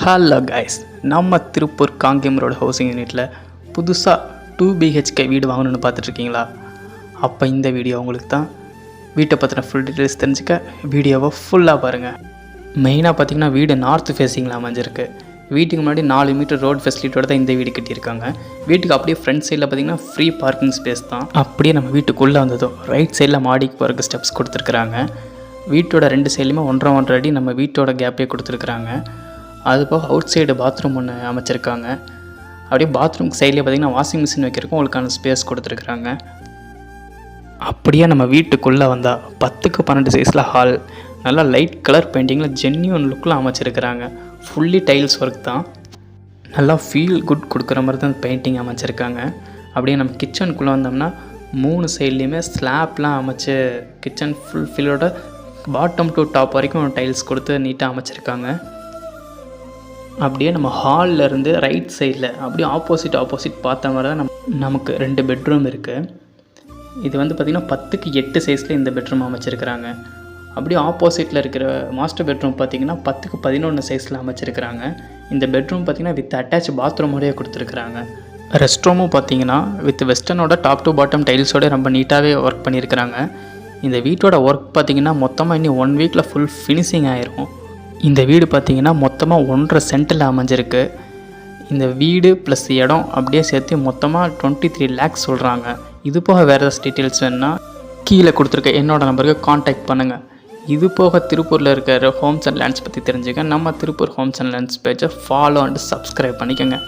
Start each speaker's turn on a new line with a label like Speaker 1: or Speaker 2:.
Speaker 1: Hello guys, நம்ம Tiruppur Kangeyam road housing யூனிட்டில் புதுசாக 2 BHK வீடு வாங்கணுன்னு பார்த்துட்ருக்கீங்களா? அப்போ இந்த வீடியோ உங்களுக்கு தான். வீட்டை பற்றின ஃபுல் டீட்டெயில்ஸ் தெரிஞ்சுக்க வீடியோவை ஃபுல்லாக பாருங்கள். மெயினாக பார்த்திங்கன்னா வீடு நார்த் ஃபேஸிங்கில் அமைஞ்சிருக்கு. வீட்டுக்கு முன்னாடி 4 மீட்டர் ரோடு ஃபெசிலிட்டியோட தான் இந்த வீடு கட்டியிருக்காங்க. வீட்டுக்கு அப்படியே ஃப்ரண்ட் சைடில் பார்த்திங்கன்னா ஃப்ரீ பார்க்கிங் ஸ்பேஸ் தான். அப்படியே நம்ம வீட்டுக்குள்ளே வந்ததும் ரைட் சைடில் மாடிக்கு போகிறதுக்கு ஸ்டெப்ஸ் கொடுத்துருக்குறாங்க. வீட்டோட 2 சைட்லையுமே 1.5 அடி நம்ம வீட்டோட கேப்பே கொடுத்துருக்குறாங்க. அதுபோக அவுட் சைடு பாத்ரூம் ஒன்று அமைச்சிருக்காங்க. அப்படியே பாத்ரூம் சைட்லேயே பார்த்திங்கன்னா வாஷிங் மிஷின் வைக்கிறதுக்கும் உங்களுக்கான ஸ்பேஸ் கொடுத்துருக்குறாங்க. அப்படியே நம்ம வீட்டுக்குள்ளே வந்தால் 10க்கு 12 சைஸில் ஹால், நல்லா லைட் கலர் பெயிண்டிங்கில் ஜென்யூன் லுக்கில் அமைச்சிருக்கிறாங்க. ஃபுல்லி டைல்ஸ் ஒர்க் தான். நல்லா ஃபீல் குட் கொடுக்குற மாதிரி தான் பெயிண்டிங் அமைச்சிருக்காங்க. அப்படியே நம்ம கிச்சனுக்குள்ளே வந்தோம்னா 3 சைட்லேயுமே ஸ்லாப்லாம் அமைச்சு கிச்சன் ஃபுல் ஃபீலோட பாட்டம் டு டாப் வரைக்கும் டைல்ஸ் கொடுத்து நீட்டாக அமைச்சிருக்காங்க. அப்படியே நம்ம ஹாலில் இருந்து ரைட் சைடில் அப்படியே ஆப்போசிட் பார்த்த மாதிரி தான் நமக்கு 2 பெட்ரூம் இருக்குது. இது வந்து பார்த்திங்கன்னா 10க்கு 8 சைஸில் இந்த பெட்ரூம் அமைச்சிருக்கிறாங்க. அப்படியே ஆப்போசிட்டில் இருக்கிற மாஸ்டர் பெட்ரூம் பார்த்திங்கன்னா 10க்கு 11 சைஸில் அமைச்சிருக்கிறாங்க. இந்த பெட்ரூம் பார்த்திங்கன்னா வித் அட்டாச் பாத்ரூமோடய கொடுத்துருக்குறாங்க. ரெஸ்ட் ரூமும் பார்த்திங்கன்னா வித் வெஸ்டர்னோட டாப் டு பாட்டம் டைல்ஸோட ரொம்ப நீட்டாகவே ஒர்க் பண்ணியிருக்கிறாங்க. இந்த வீட்டோட ஒர்க் பார்த்திங்கன்னா மொத்தமாக இன்னும் 1 வீக்கில் ஃபுல் ஃபினிஷிங் ஆகிரும். இந்த வீடு பார்த்திங்கன்னா மொத்தமாக 1.5 சென்ட்டில் அமைஞ்சிருக்கு. இந்த வீடு ப்ளஸ் இடம் அப்படியே சேர்த்து மொத்தமாக 23 lakhs சொல்கிறாங்க. இது போக வேறு ஏதாச்சும் டீட்டெயில்ஸ் வேணுன்னா கீழே கொடுத்துருக்க என்னோடய நம்பருக்கு காண்டாக்ட் பண்ணுங்கள். இது போக திருப்பூரில் இருக்கிற ஹோம்ஸ் அண்ட் லேண்ட்ஸ் பற்றி தெரிஞ்சுக்க நம்ம திருப்பூர் ஹோம்ஸ் அண்ட் லேண்ட்ஸ் பேஜை ஃபாலோ அண்ட் சப்ஸ்கிரைப் பண்ணிக்கோங்க.